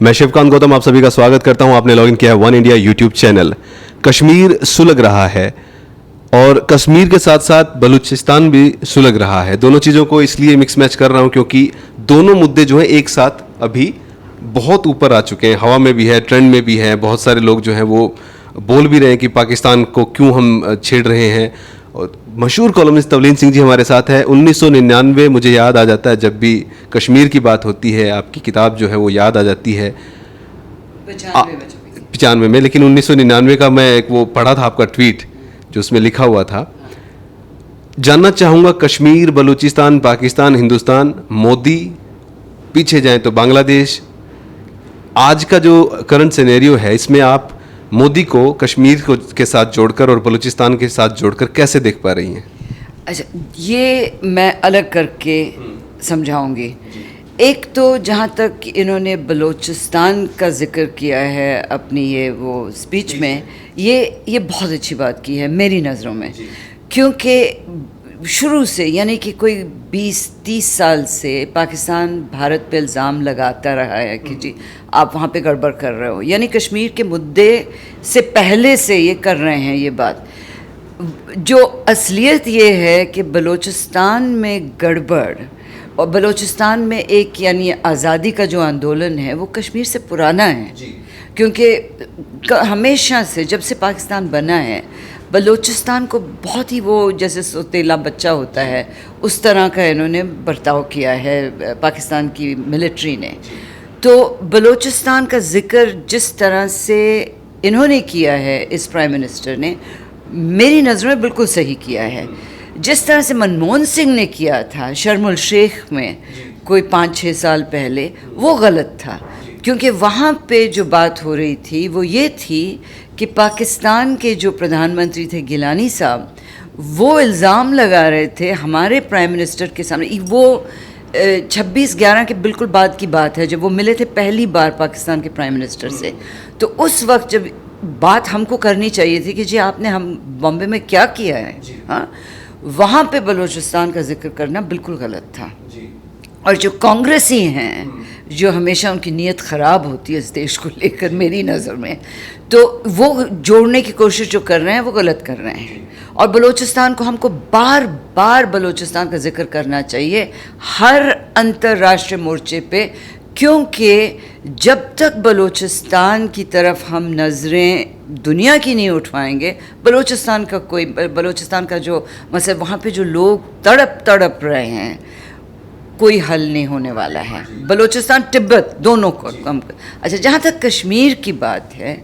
मैं शिवकांत गौतम आप सभी का स्वागत करता हूं। आपने लॉगिन किया है one India YouTube channel. Kashmir सुलग रहा है और कश्मीर के साथ साथ बलूचिस्तान भी सुलग रहा है। दोनों चीज़ों को इसलिए मिक्स मैच कर रहा हूं क्योंकि दोनों मुद्दे जो हैं एक साथ अभी बहुत ऊपर आ चुके हैं, हवा में भी है, ट्रेंड में भी है। बहुत सारे लोग जो हैं वो बोल भी रहे हैं कि पाकिस्तान को क्यों हम छेड़ रहे हैं। और मशहूर कॉलमिस्ट तवलीन सिंह जी हमारे साथ है। 1999 मुझे याद आ जाता है जब भी कश्मीर की बात होती है, आपकी किताब जो है वो याद आ जाती है 95 में। लेकिन 1999 का मैं एक वो पढ़ा था आपका ट्वीट जो उसमें लिखा हुआ था, जानना चाहूँगा कश्मीर, बलूचिस्तान, पाकिस्तान, हिंदुस्तान, मोदी, पीछे जाएं तो बांग्लादेश। आज का जो करंट सिनेरियो है इसमें आप मोदी को कश्मीर को के साथ जोड़कर और बलूचिस्तान के साथ जोड़कर कैसे देख पा रही हैं? अच्छा, ये मैं अलग करके समझाऊंगी। एक तो जहाँ तक इन्होंने बलूचिस्तान का जिक्र किया है अपनी ये वो स्पीच में, ये बहुत अच्छी बात की है मेरी नज़रों में, क्योंकि शुरू से यानी कि कोई 20-30 साल से पाकिस्तान भारत पे इल्ज़ाम लगाता रहा है कि जी आप वहाँ पे गड़बड़ कर रहे हो, यानी कश्मीर के मुद्दे से पहले से ये कर रहे हैं ये बात। जो असलियत ये है कि बलूचिस्तान में गड़बड़ और बलूचिस्तान में एक यानी आज़ादी का जो आंदोलन है वो कश्मीर से पुराना है, क्योंकि हमेशा से जब से पाकिस्तान बना है बलूचिस्तान को बहुत ही वो जैसे सौतेला बच्चा होता है उस तरह का इन्होंने बर्ताव किया है पाकिस्तान की मिलिट्री ने। तो बलूचिस्तान का जिक्र जिस तरह से इन्होंने किया है इस प्राइम मिनिस्टर ने, मेरी नज़रों में बिल्कुल सही किया है। जिस तरह से मनमोहन सिंह ने किया था शर्म शेख में कोई 5-6 साल पहले, वो गलत था, क्योंकि वहाँ पे जो बात हो रही थी वो ये थी कि पाकिस्तान के जो प्रधानमंत्री थे गिलानी साहब, वो इल्ज़ाम लगा रहे थे हमारे प्राइम मिनिस्टर के सामने। वो 26/11 के बिल्कुल बाद की बात है जब वो मिले थे पहली बार पाकिस्तान के प्राइम मिनिस्टर से। तो उस वक्त जब बात हमको करनी चाहिए थी कि जी आपने हम बॉम्बे में क्या किया है, हाँ, वहाँ पे बलूचिस्तान का जिक्र करना बिल्कुल गलत था। और जो कांग्रेसी हैं जो हमेशा उनकी नीयत ख़राब होती है इस देश को लेकर मेरी नज़र में, तो वो जोड़ने की कोशिश जो कर रहे हैं वो गलत कर रहे हैं। और बलूचिस्तान को हमको बार बार बलूचिस्तान का जिक्र करना चाहिए हर अंतर्राष्ट्रीय मोर्चे पे, क्योंकि जब तक बलूचिस्तान की तरफ हम नज़रें दुनिया की नहीं उठवाएंगे, बलूचिस्तान का जो मतलब वहाँ पे जो लोग तड़प रहे हैं, कोई हल नहीं होने वाला है। बलूचिस्तान तिब्बत दोनों को कम। अच्छा, जहाँ तक कश्मीर की बात है,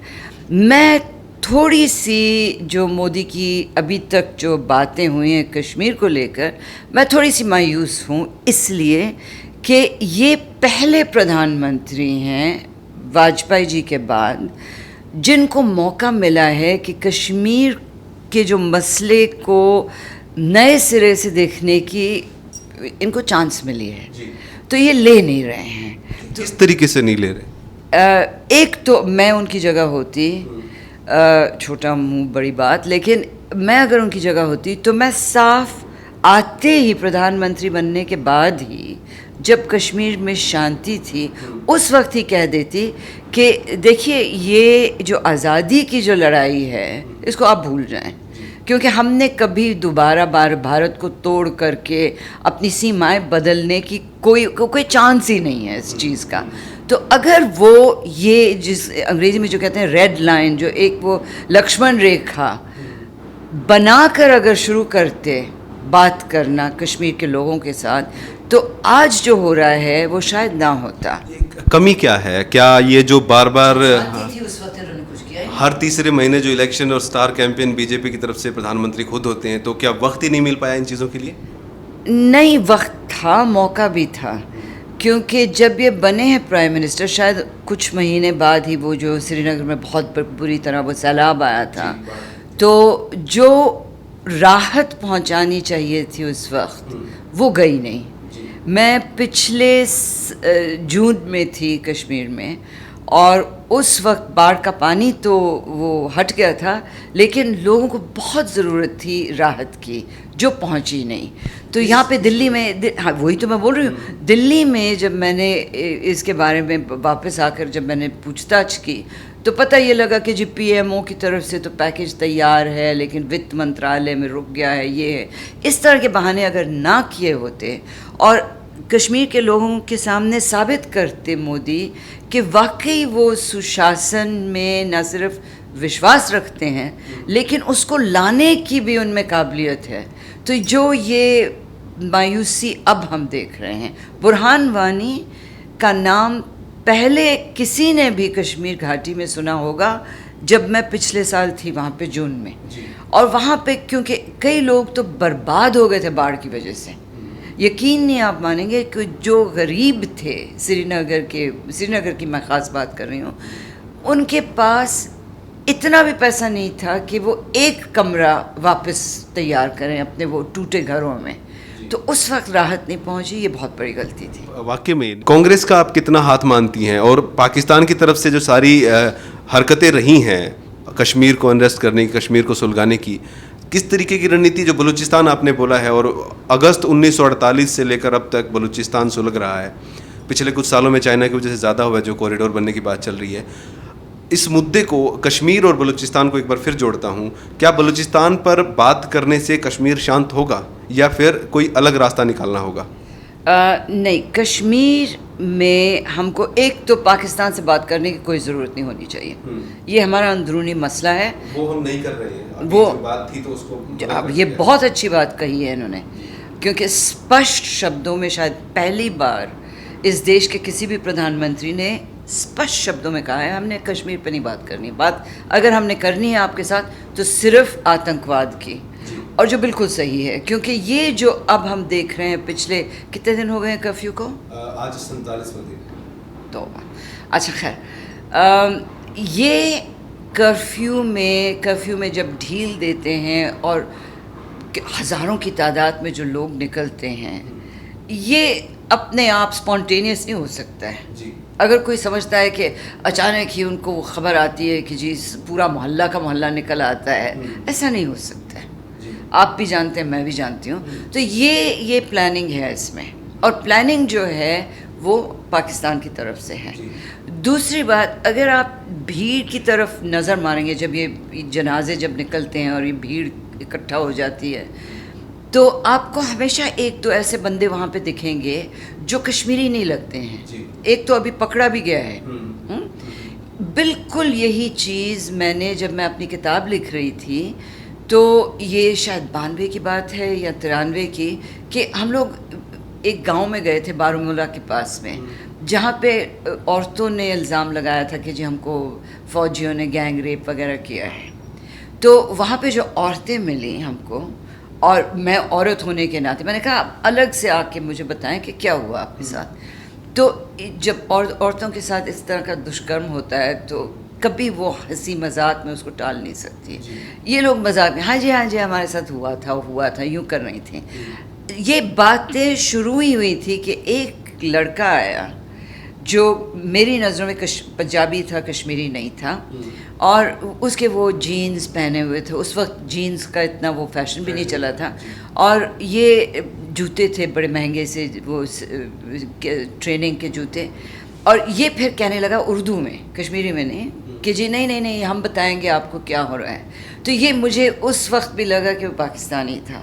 मैं थोड़ी सी जो मोदी की अभी तक जो बातें हुई हैं कश्मीर को लेकर, मैं थोड़ी सी मायूस हूँ, इसलिए कि ये पहले प्रधानमंत्री हैं वाजपेयी जी के बाद जिनको मौका मिला है कि कश्मीर के जो मसले को नए सिरे से देखने की इनको चांस मिली है। तो ये ले नहीं रहे हैं। तो किस तरीके से नहीं ले रहे? एक तो मैं उनकी जगह होती, छोटा मुंह बड़ी बात, लेकिन मैं अगर उनकी जगह होती तो मैं साफ आते ही प्रधानमंत्री बनने के बाद ही जब कश्मीर में शांति थी उस वक्त ही कह देती कि देखिए ये जो आज़ादी की जो लड़ाई है इसको आप भूल जाएं, क्योंकि हमने कभी दोबारा भारत को तोड़ करके अपनी सीमाएं बदलने की कोई चांस ही नहीं है इस चीज़ का। तो अगर वो ये जिस अंग्रेज़ी में जो कहते हैं रेड लाइन, जो एक वो लक्ष्मण रेखा बनाकर अगर शुरू करते बात करना कश्मीर के लोगों के साथ, तो आज जो हो रहा है वो शायद ना होता। कमी क्या है? क्या ये जो बार बार हर तीसरे महीने जो इलेक्शन और स्टार कैंपेन बीजेपी की तरफ से प्रधानमंत्री खुद होते हैं, तो क्या वक्त ही नहीं मिल पाया इन चीज़ों के लिए? नहीं, वक्त था, मौका भी था, क्योंकि जब ये बने हैं प्राइम मिनिस्टर शायद कुछ महीने बाद ही वो जो श्रीनगर में बहुत बुरी तरह वो सैलाब आया था, तो जो राहत पहुंचानी चाहिए थी उस वक्त वो गई नहीं। मैं पिछले जून में थी कश्मीर में और उस वक्त बाढ़ का पानी तो वो हट गया था, लेकिन लोगों को बहुत ज़रूरत थी राहत की। जो पहुंची नहीं। तो यहाँ पे दिल्ली में हाँ वही तो मैं बोल रही हूँ, दिल्ली में जब मैंने इसके बारे में वापस आकर जब मैंने पूछताछ की तो पता ये लगा कि जी पीएमओ की तरफ से तो पैकेज तैयार है लेकिन वित्त मंत्रालय में रुक गया है, ये है। इस तरह के बहाने अगर ना किए होते और कश्मीर के लोगों के सामने साबित करते मोदी कि वाकई वो सुशासन में न सिर्फ विश्वास रखते हैं लेकिन उसको लाने की भी उनमें काबिलियत है, तो जो ये मायूसी अब हम देख रहे हैं। बुरहान वानी का नाम पहले किसी ने भी कश्मीर घाटी में सुना होगा जब मैं पिछले साल थी वहाँ पे जून में, और वहाँ पे क्योंकि कई लोग तो बर्बाद हो गए थे बाढ़ की वजह से। यकीन नहीं आप मानेंगे कि जो गरीब थे श्रीनगर की मैं ख़ास बात कर रही हूँ, उनके पास इतना भी पैसा नहीं था कि वो एक कमरा वापस तैयार करें अपने वो टूटे घरों में। तो उस वक्त राहत नहीं पहुंची, ये बहुत बड़ी गलती थी। वाकई में कांग्रेस का आप कितना हाथ मानती हैं, और पाकिस्तान की तरफ से जो सारी हरकतें रही हैं कश्मीर को अनरेस्ट करने की, कश्मीर को सुलगाने की, किस तरीके की रणनीति, जो बलूचिस्तान आपने बोला है और अगस्त 1948 से लेकर अब तक बलूचिस्तान सुलग रहा है, पिछले कुछ सालों में चाइना की वजह से ज़्यादा हुआ है, जो कॉरिडोर बनने की बात चल रही है। इस मुद्दे को, कश्मीर और बलूचिस्तान को एक बार फिर जोड़ता हूँ, क्या बलूचिस्तान पर बात करने से कश्मीर शांत होगा या फिर कोई अलग रास्ता निकालना होगा? नहीं, कश्मीर में हमको एक तो पाकिस्तान से बात करने की कोई ज़रूरत नहीं होनी चाहिए। ये हमारा अंदरूनी मसला है, वो हम नहीं कर रहे हैं। वो बात थी तो उसको अब ये बहुत अच्छी बात कही है इन्होंने, क्योंकि स्पष्ट शब्दों में शायद पहली बार इस देश के किसी भी प्रधानमंत्री ने स्पष्ट शब्दों में कहा है हमने कश्मीर पे नहीं बात करनी। बात अगर हमने करनी है आपके साथ तो सिर्फ आतंकवाद की, और जो बिल्कुल सही है, क्योंकि ये जो अब हम देख रहे हैं, पिछले कितने दिन हो गए हैं कर्फ्यू को? आज 47वां दिन। तो अच्छा खैर, ये कर्फ्यू में जब ढील देते हैं और हज़ारों की तादाद में जो लोग निकलते हैं, ये अपने आप स्पॉन्टेनियस नहीं हो सकता है। जी। अगर कोई समझता है कि अचानक ही उनको वो खबर आती है कि जी पूरा मोहल्ला का मोहल्ला निकल आता है, ऐसा नहीं हो सकता है। आप भी जानते हैं, मैं भी जानती हूँ। तो ये प्लानिंग है इसमें, और प्लानिंग जो है वो पाकिस्तान की तरफ से है। दूसरी बात, अगर आप भीड़ की तरफ नज़र मारेंगे, जब ये जनाजे जब निकलते हैं और ये भीड़ इकट्ठा हो जाती है, तो आपको हमेशा एक तो ऐसे बंदे वहाँ पे दिखेंगे जो कश्मीरी नहीं लगते हैं। एक तो अभी पकड़ा भी गया है। बिल्कुल यही चीज़ जब मैं अपनी किताब लिख रही थी, तो ये शायद 92 की बात है या 93 की, कि हम लोग एक गांव में गए थे बारामूला के पास में, जहाँ पे औरतों ने इल्ज़ाम लगाया था कि जी हमको फ़ौजियों ने गैंग रेप वगैरह किया है। तो वहाँ पे जो औरतें मिली हमको, और मैं औरत होने के नाते मैंने कहा अलग से आके मुझे बताएं कि क्या हुआ आपके साथ। तो जब औरतों के साथ इस तरह का दुष्कर्म होता है तो कभी वो हंसी मजाक में उसको टाल नहीं सकती। ये लोग मजाक में हाँ जी हमारे साथ हुआ था यूँ कर रही थी। ये बातें शुरू ही हुई थी कि एक लड़का आया जो मेरी नज़रों में पंजाबी था, कश्मीरी नहीं था, और उसके वो जीन्स पहने हुए थे। उस वक्त जीन्स का इतना वो फैशन भी नहीं चला था, और ये जूते थे बड़े महंगे से, वो ट्रेनिंग के जूते। और ये फिर कहने लगा उर्दू में, कश्मीरी में नहीं, कि जी नहीं हम बताएंगे आपको क्या हो रहा है। तो ये मुझे उस वक्त भी लगा कि वो पाकिस्तानी था।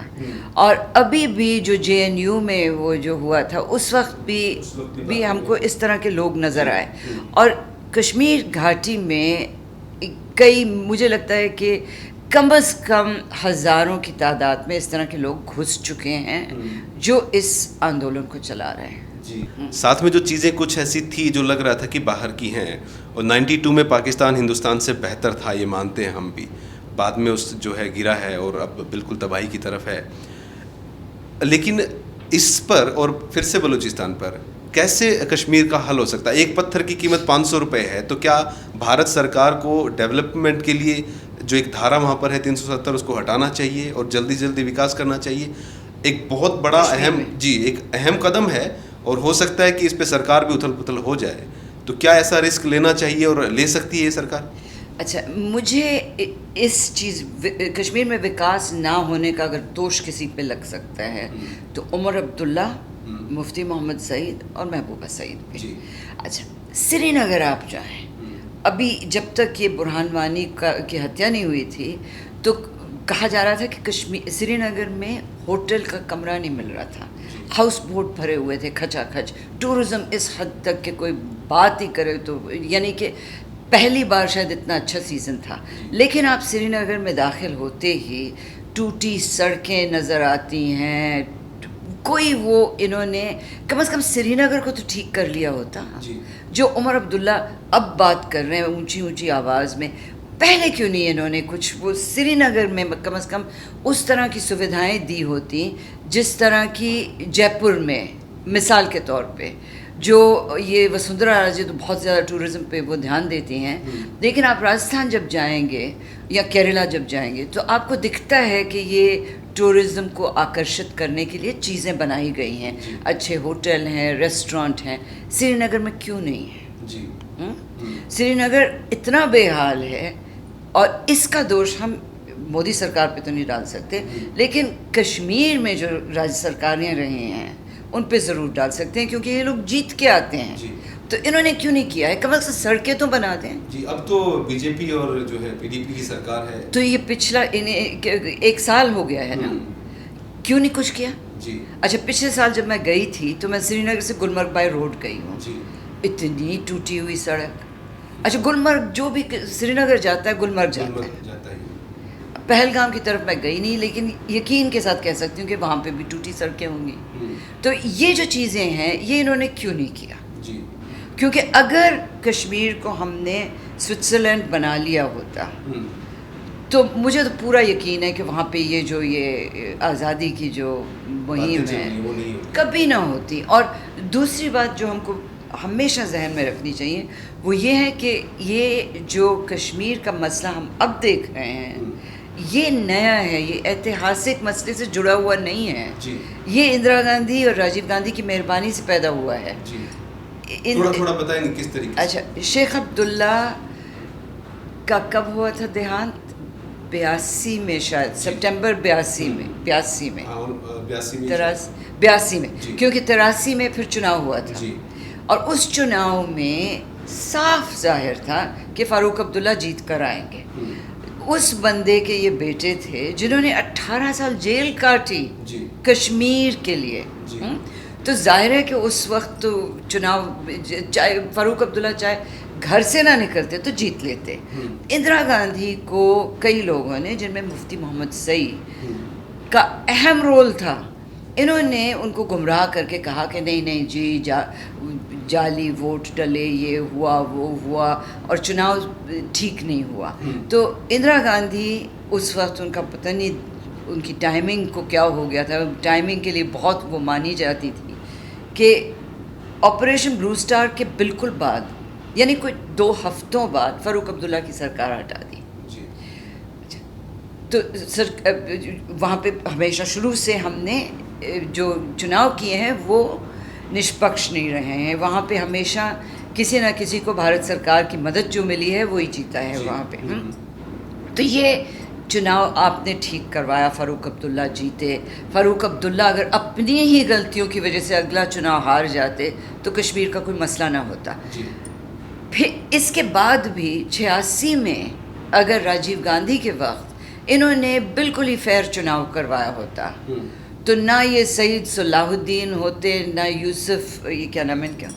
और अभी भी जो JNU में वो जो हुआ था, उस वक्त भी हमको इस तरह के लोग नज़र आए। और कश्मीर घाटी में मुझे लगता है कि कम से कम हज़ारों की तादाद में इस तरह के लोग घुस चुके हैं जो इस आंदोलन को चला रहे हैं। जी। साथ में जो चीज़ें कुछ ऐसी थी जो लग रहा था कि बाहर की हैं, और 92 में पाकिस्तान हिंदुस्तान से बेहतर था, ये मानते हैं हम भी। बाद में उस जो है गिरा है और अब बिल्कुल तबाही की तरफ है। लेकिन इस पर और फिर से बलूचिस्तान पर कैसे कश्मीर का हल हो सकता है? एक पत्थर की कीमत 500 रुपये है, तो क्या भारत सरकार को डेवलपमेंट के लिए जो एक धारा वहाँ पर है 370, उसको हटाना चाहिए और जल्दी विकास करना चाहिए? एक बहुत बड़ा एक अहम कदम है, और हो सकता है कि इस पे सरकार भी उथल पुथल हो जाए। तो क्या ऐसा रिस्क लेना चाहिए और ले सकती है ये सरकार? अच्छा, मुझे इस चीज़ कश्मीर में विकास ना होने का अगर दोष किसी पे लग सकता है तो उमर अब्दुल्ला, मुफ्ती मोहम्मद सईद और महबूबा सईद पे। जी। अच्छा, श्रीनगर आप जाएं, अभी जब तक ये बुरहान वानी की हत्या नहीं हुई थी तो कहा जा रहा था कि कश्मीर श्रीनगर में होटल का कमरा नहीं मिल रहा था, हाउस बोट भरे हुए थे खचाखच। टूरिज़्म इस हद तक कि कोई बात ही करे तो, यानी कि पहली बार शायद इतना अच्छा सीज़न था। लेकिन आप श्रीनगर में दाखिल होते ही टूटी सड़कें नज़र आती हैं। कोई वो इन्होंने कम से कम श्रीनगर को तो ठीक कर लिया होता। जो उमर अब्दुल्ला अब बात कर रहे हैं ऊंची ऊंची आवाज़ में, पहले क्यों नहीं इन्होंने कुछ वो श्रीनगर में कम से कम उस तरह की सुविधाएं दी होती जिस तरह की जयपुर में, मिसाल के तौर पे जो ये वसुंधरा राजे तो बहुत ज़्यादा टूरिज़्म पे वो ध्यान देती हैं। लेकिन आप राजस्थान जब जाएंगे या केरला जब जाएंगे तो आपको दिखता है कि ये टूरिज़्म को आकर्षित करने के लिए चीज़ें बनाई गई हैं, अच्छे होटल हैं, रेस्टोरेंट हैं। श्रीनगर में क्यों नहीं है? जी। श्रीनगर इतना बेहाल है और इसका दोष हम मोदी सरकार पे तो नहीं डाल सकते, लेकिन कश्मीर में जो राज्य सरकारें रही हैं उन पे ज़रूर डाल सकते हैं, क्योंकि ये लोग जीत के आते हैं। जी। तो इन्होंने क्यों नहीं किया है? कम से कम सड़कें तो बना दें। जी, अब तो बीजेपी और जो है पीडीपी की सरकार है। तो ये पिछला एक साल हो गया है ना, क्यों नहीं कुछ किया? जी। अच्छा, पिछले साल जब मैं गई थी तो मैं श्रीनगर से गुलमर्ग बाय रोड गई हूँ। जी। इतनी टूटी हुई सड़क। अच्छा, गुलमर्ग जो भी श्रीनगर जाता है गुलमर्ग जाता है। पहलगाम की तरफ मैं गई नहीं, लेकिन यकीन के साथ कह सकती हूँ कि वहाँ पे भी टूटी सड़कें होंगी। तो ये जो चीज़ें हैं ये इन्होंने क्यों नहीं किया? जी। क्योंकि अगर कश्मीर को हमने स्विट्ज़रलैंड बना लिया होता तो मुझे तो पूरा यकीन है कि वहाँ पे ये जो ये आज़ादी की जो मुहिम है कभी ना होती। और दूसरी बात जो हमको हमेशा जहन में रखनी चाहिए वो ये है कि ये जो कश्मीर का मसला हम अब देख रहे हैं ये नया है, ये ऐतिहासिक मसले से जुड़ा हुआ नहीं है। जी। ये इंदिरा गांधी और राजीव गांधी की मेहरबानी से पैदा हुआ है। जी। थोड़ा बताएंगे किस तरीके? अच्छा, शेख अब्दुल्ला का कब हुआ था देहांत? 82 में शायद, सितंबर 82 में 82 में 82 में, क्योंकि 83 में फिर चुनाव हुआ था। जी। और उस चुनाव में साफ जाहिर था कि फ़ारूक अब्दुल्ला जीत कर आएंगे। उस बंदे के ये बेटे थे जिन्होंने 18 साल जेल काटी कश्मीर के लिए। तो जाहिर है कि उस वक्त तो चुनाव, चाहे फ़ारूक अब्दुल्ला चाहे घर से ना निकलते तो जीत लेते। इंदिरा गांधी को कई लोगों ने, जिनमें मुफ्ती मोहम्मद सईद का अहम रोल था, इन्होंने उनको गुमराह करके कहा कि नहीं जी जाली वोट डले, ये हुआ वो हुआ और चुनाव ठीक नहीं हुआ। तो इंदिरा गांधी उस वक्त, उनका पता नहीं उनकी टाइमिंग को क्या हो गया था, टाइमिंग के लिए बहुत वो मानी जाती थी कि ऑपरेशन ब्लू स्टार के बिल्कुल बाद, यानी कोई 2 हफ्तों बाद फ़ारूक अब्दुल्ला की सरकार हटा दी। तो वहाँ पे हमेशा शुरू से हमने जो चुनाव किए हैं वो निष्पक्ष नहीं रहे हैं। वहाँ पे हमेशा किसी ना किसी को भारत सरकार की मदद जो मिली है वही जीता है वहाँ पे। तो ये चुनाव आपने ठीक करवाया, फ़ारूक अब्दुल्ला जीते। फ़ारूक अब्दुल्ला अगर अपनी ही गलतियों की वजह से अगला चुनाव हार जाते तो कश्मीर का कोई मसला ना होता। फिर इसके बाद भी 86 में अगर राजीव गांधी के वक्त इन्होंने बिल्कुल ही फेयर चुनाव करवाया होता तो ना ये सईद सलाहुद्दीन होते, ना यूसुफ, ये क्या नाम है इनका,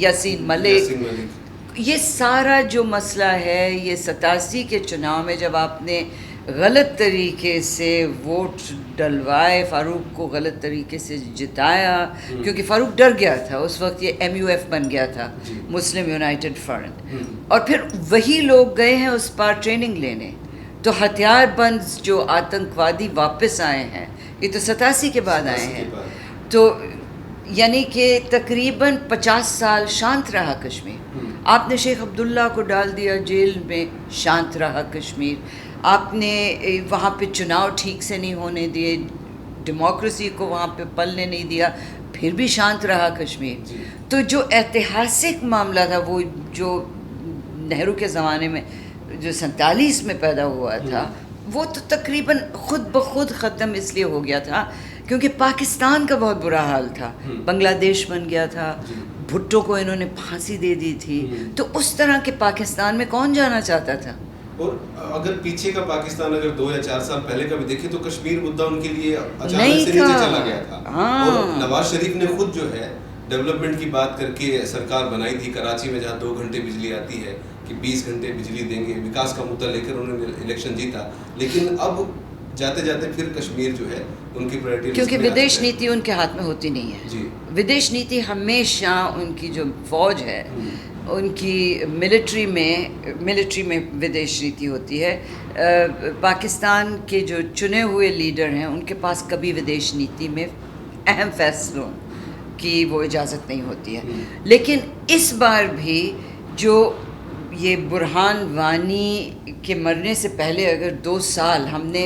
यासीन मलिक। ये सारा जो मसला है ये 87 के चुनाव में जब आपने गलत तरीके से वोट डलवाए, फ़ारूक को गलत तरीके से जिताया, क्योंकि फ़ारूक डर गया था उस वक्त, ये MUF बन गया था, मुस्लिम यूनाइटेड फ्रंट। और फिर वही लोग गए हैं उस पार ट्रेनिंग लेने। तो हथियारबंद जो आतंकवादी वापस आए हैं ये तो 87 के बाद आए हैं। तो यानी कि तकरीबन 50 साल शांत रहा कश्मीर। आपने शेख अब्दुल्ला को डाल दिया जेल में, शांत रहा कश्मीर। आपने वहाँ पे चुनाव ठीक से नहीं होने दिए, डेमोक्रेसी को वहाँ पे पलने नहीं दिया, फिर भी शांत रहा कश्मीर। तो जो ऐतिहासिक मामला था वो जो नेहरू के ज़माने में जो 47 में पैदा हुआ था वो तो तकरीबन खुद ब खुद ख़त्म इसलिए हो गया था क्योंकि पाकिस्तान का बहुत बुरा हाल था, बांग्लादेश बन गया था, भुट्टो को इन्होंने फांसी दे दी थी, तो उस तरह के पाकिस्तान में कौन जाना चाहता था। और अगर पीछे का पाकिस्तान अगर 2 या 4 साल पहले का भी देखें तो कश्मीर मुद्दा उनके लिए अचानक नहीं से था। नीचे चला गया था। हाँ। और नवाज शरीफ ने खुद जो है डेवलपमेंट की बात करके सरकार बनाई थी कराची में, जहाँ 2 घंटे बिजली आती है कि 20 घंटे बिजली देंगे, विकास का मुद्दा लेकर उन्होंने इलेक्शन जीता। लेकिन अब जाते जाते फिर कश्मीर जो है उनकी प्रायोरिटी, क्योंकि विदेश नीति उनके हाथ में होती नहीं है जी। विदेश नीति हमेशा उनकी जो फौज है उनकी मिलिट्री में विदेश नीति होती है। पाकिस्तान के जो चुने हुए लीडर हैं उनके पास कभी विदेश नीति में अहम फैसलों की वो इजाज़त नहीं होती है। लेकिन इस बार भी जो ये बुरहान वानी के मरने से पहले अगर 2 साल हमने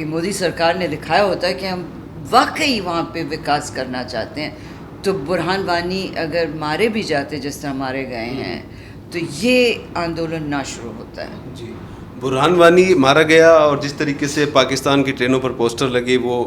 मोदी सरकार ने दिखाया होता है कि हम वाकई वहाँ पे विकास करना चाहते हैं, तो बुरहान वानी अगर मारे भी जाते जिस तरह मारे गए हैं तो ये आंदोलन ना शुरू होता है। जी, बुरहान वानी मारा गया और जिस तरीके से पाकिस्तान की ट्रेनों पर पोस्टर लगे, वो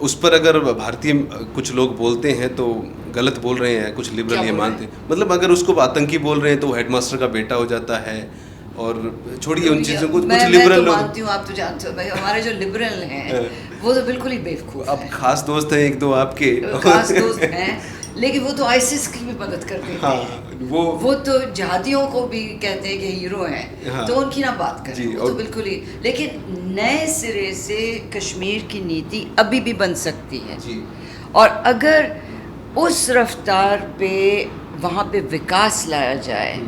उस पर अगर भारतीय कुछ लोग बोलते हैं तो गलत बोल रहे हैं, कुछ लिबरल ये मानते हैं, मतलब अगर उसको आतंकी बोल रहे हैं तो हेडमास्टर का बेटा हो जाता है। और छोड़िए उन चीज़ों को, कुछ लिबरल तो लोग, मानती हूँ, आप तो जानते हो भाई हमारे जो लिबरल हैं वो तो बिल्कुल ही बेवकूफ़ अब खास दोस्त हैं 1-2 आपके, खास दोस्त हैं, लेकिन वो तो आईसिस की भी मदद करते हैं। हाँ, वो तो जहादियों को भी कहते हैं कि हीरो हैं। हाँ, तो उनकी ना बात करें, वो तो बिल्कुल ही। लेकिन नए सिरे से कश्मीर की नीति अभी भी बन सकती है जी। और अगर उस रफ्तार पे वहाँ पे विकास लाया जाए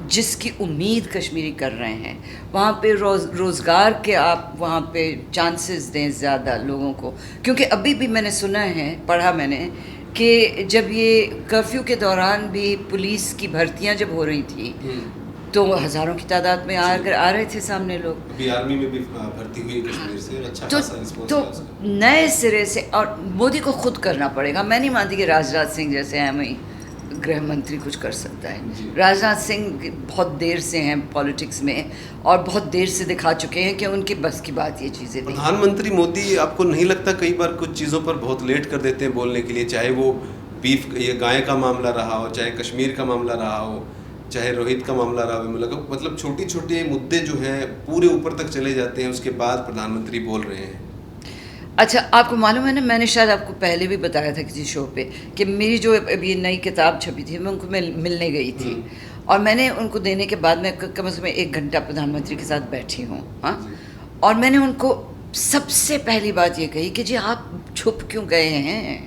जिसकी उम्मीद कश्मीरी कर रहे हैं, वहाँ पे रोज़गार के आप वहाँ पे चांसेस दें ज़्यादा लोगों को, क्योंकि अभी भी मैंने सुना है, पढ़ा मैंने कि जब ये कर्फ्यू के दौरान भी पुलिस की भर्तियां जब हो रही थी तो हज़ारों की तादाद में आ रहे थे सामने लोग। अभी आर्मी में भी भर्ती हुई कश्मीर से, अच्छा खासा रिस्पॉन्स तो है उसका। नए सिरे से, और मोदी को खुद करना पड़ेगा। मैं नहीं मानती कि राजनाथ सिंह जैसे हैं वही गृह मंत्री कुछ कर सकता है। राजनाथ सिंह बहुत देर से हैं पॉलिटिक्स में और बहुत देर से दिखा चुके हैं कि उनके बस की बात ये चीज़ें नहीं। प्रधानमंत्री मोदी, आपको नहीं लगता कई बार कुछ चीज़ों पर बहुत लेट कर देते हैं बोलने के लिए, चाहे वो बीफ ये गाय का मामला रहा हो, चाहे कश्मीर का मामला रहा हो, चाहे रोहित का मामला रहा हो, मतलब छोटे छोटे मुद्दे जो हैं पूरे ऊपर तक चले जाते हैं, उसके बाद प्रधानमंत्री बोल रहे हैं। अच्छा, आपको मालूम है ना, मैंने शायद आपको पहले भी बताया था किसी शो पे कि मेरी जो अभी नई किताब छपी थी मैं उनको मिलने गई थी और मैंने उनको देने के बाद मैं कम से कम 1 घंटा प्रधानमंत्री के साथ बैठी हूँ। हाँ, और मैंने उनको सबसे पहली बात ये कही कि जी आप छुप क्यों गए हैं?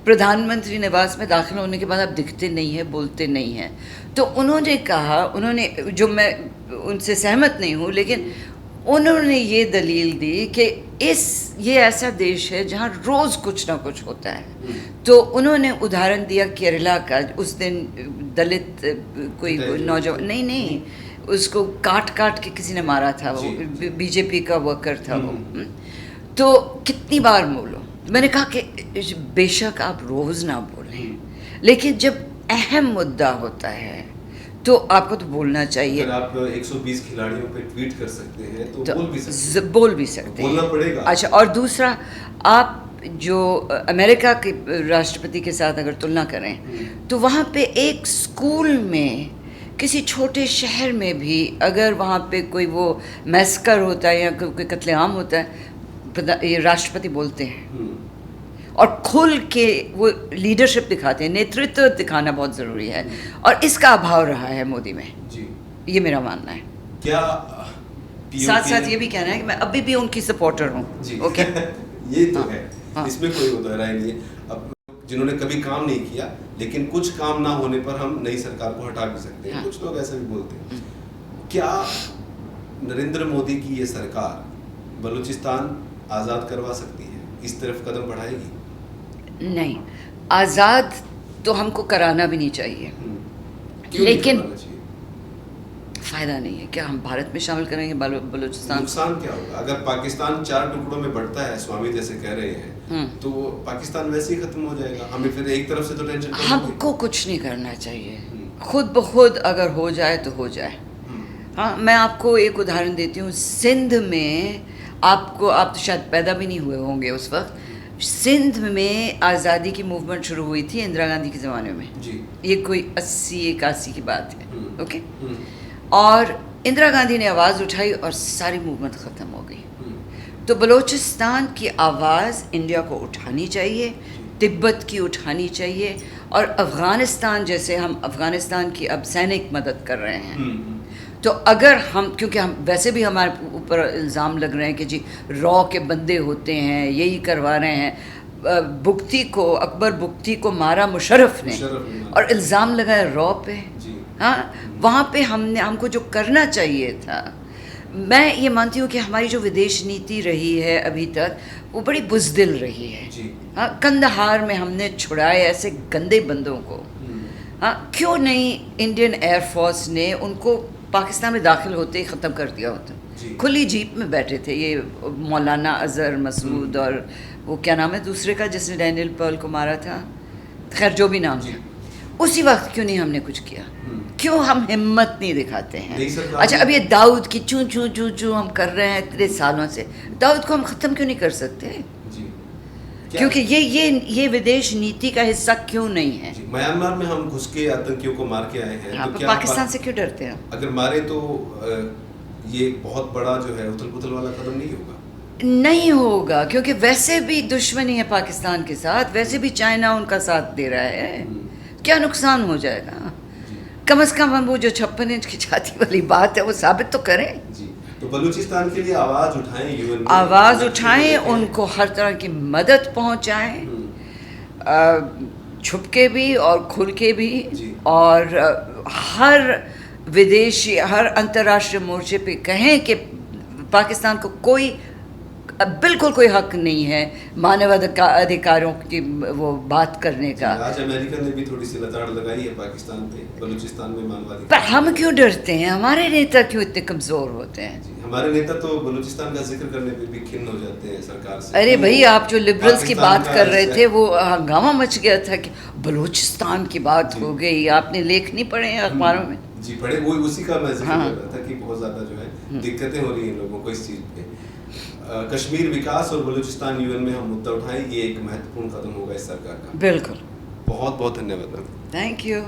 प्रधानमंत्री निवास में दाखिल होने के बाद आप दिखते नहीं हैं, बोलते नहीं हैं। तो उन्होंने कहा, उन्होंने, जो मैं उनसे सहमत नहीं हूँ, लेकिन उन्होंने ये दलील दी कि ये ऐसा देश है जहाँ रोज़ कुछ ना कुछ होता है। तो उन्होंने उदाहरण दिया केरला का। उस दिन दलित कोई नौजवान, नहीं, उसको काट के किसी ने मारा था, वो बीजेपी का वर्कर था वो। तो कितनी बार बोलो, मैंने कहा कि बेशक आप रोज़ ना बोलें, लेकिन जब अहम मुद्दा होता है तो आपको तो बोलना चाहिए। अगर आप 120 खिलाड़ियों पे ट्वीट कर सकते हैं तो बोल भी सकते हैं, बोलना पड़ेगा। अच्छा, और दूसरा, आप जो अमेरिका के राष्ट्रपति के साथ अगर तुलना करें तो वहाँ पे एक स्कूल में, किसी छोटे शहर में भी अगर वहाँ पे कोई वो मैस्कर होता है या कोई कत्लेआम होता है, ये राष्ट्रपति बोलते हैं और खुल के वो लीडरशिप दिखाते हैं। नेतृत्व दिखाना बहुत ज़रूरी है और इसका अभाव रहा है मोदी में जी, ये मेरा मानना है। क्या साथ साथ ये भी कहना है कि मैं अभी भी उनकी सपोर्टर हूँ। ओके ये तो है, इसमें कोई वो राय नहीं है। अब जिन्होंने कभी काम नहीं किया, लेकिन कुछ काम ना होने पर हम नई सरकार को हटा भी सकते हैं, कुछ लोग ऐसा भी बोलते हैं। क्या नरेंद्र मोदी की ये सरकार बलूचिस्तान आज़ाद करवा सकती है, इस तरफ कदम बढ़ाएगी? नहीं, आज़ाद तो हमको कराना भी नहीं चाहिए, लेकिन फ़ायदा नहीं है। क्या हम भारत में शामिल करेंगे बलूचिस्तान? नुकसान क्या होगा अगर पाकिस्तान 4 टुकड़ों में बढ़ता है, स्वामी जैसे कह रहे हैं, तो वो पाकिस्तान वैसे ही खत्म हो जाएगा। हमें फिर एक तरफ से तो टेंशन, हमको कुछ नहीं करना चाहिए, खुद ब खुद अगर हो जाए तो हो जाए। हाँ, मैं आपको एक उदाहरण देती हूँ। सिंध में आप तो शायद पैदा भी नहीं हुए होंगे उस वक्त। सिंध में आज़ादी की मूवमेंट शुरू हुई थी इंदिरा गांधी के ज़माने में जी। ये कोई 80-81 की बात है। ओके। और इंदिरा गांधी ने आवाज़ उठाई और सारी मूवमेंट ख़त्म हो गई। तो बलूचिस्तान की आवाज़ इंडिया को उठानी चाहिए, तिब्बत की उठानी चाहिए, और अफ़गानिस्तान जैसे हम अफ़गानिस्तान की अब सैनिक मदद कर रहे हैं। तो अगर हम, क्योंकि हम वैसे भी हमारे ऊपर इल्ज़ाम लग रहे हैं कि जी रॉ के बंदे होते हैं, यही करवा रहे हैं। बुख्ती को, अकबर बुख्ती को मारा मुशर्रफ ने और इल्ज़ाम लगाया रॉ पे। हाँ, वहाँ पे हमको जो करना चाहिए था, मैं ये मानती हूँ कि हमारी जो विदेश नीति रही है अभी तक वो बड़ी बुज़दिल रही है। हाँ, कंदहार में हमने छुड़ाए ऐसे गंदे बंदों को। हाँ, क्यों नहीं इंडियन एयरफोर्स ने उनको पाकिस्तान में दाखिल होते ही ख़त्म कर दिया होता। खुली जीप में बैठे थे ये मौलाना अज़हर मसूद और वो क्या नाम है दूसरे का जिसने डैनियल पर्ल को मारा था, खैर जो भी नाम था, उसी वक्त क्यों नहीं हमने कुछ किया? क्यों हम हिम्मत नहीं दिखाते हैं? अच्छा, अब ये दाऊद की चूं चूं चूं चूं हम कर रहे हैं इतने सालों से, दाऊद को हम ख़त्म क्यों नहीं कर सकते? क्योंकि ये विदेश नीति का हिस्सा क्यों नहीं है? म्यांमार में हम घुस के आतंकियों को मार के आए हैं। हाँ, तो क्या पाकिस्तान से क्यों डरते हैं? अगर मारे तो ये बहुत बड़ा जो है उथल पुथल वाला कदम नहीं होगा? नहीं होगा, क्योंकि वैसे भी दुश्मनी है पाकिस्तान के साथ, वैसे भी चाइना उनका साथ दे रहा है। क्या नुकसान हो जाएगा? कम से कम हम वो जो 56 इंच की छाती वाली बात है वो साबित तो करें। जी, तो बलूचिस्तान के लिए आवाज़ उठाएं, यूएन आवाज़ उठाएं, उनको हर तरह की मदद पहुंचाएं, छुप के भी और खुल के भी, और हर विदेशी, हर अंतर्राष्ट्रीय मोर्चे पे कहें कि पाकिस्तान को बिल्कुल कोई हक नहीं है मानव अधिकारों की वो बात करने का। आज अमेरिका ने भी थोड़ी सी लताड़ लगाई है पाकिस्तान पे, बलूचिस्तान में मानवाधिकार। पर हम क्यों डरते हैं? हमारे नेता क्यों इतने कमज़ोर होते हैं? हमारे नेता तो बलूचिस्तान का जिक्र करने पे भी खिन्न हो जाते हैं सरकार से। अरे भाई, आप जो लिबरल्स की बात कर रहे थे वो हंगामा मच गया था कि बलूचिस्तान की बात हो गई। आपने लेख नहीं पढ़े हैं अखबारों में? जी पढ़े, वो उसी का मैं जिक्र कर रहा था कि बहुत ज़्यादा जो है दिक्कतें हो रही हैं लोगों को इस चीज़ पे। कश्मीर विकास और बलूचिस्तान यूएन में हम मुद्दा उठाएं, ये एक महत्वपूर्ण कदम होगा इस सरकार का। बिल्कुल। बहुत बहुत धन्यवाद। Thank you.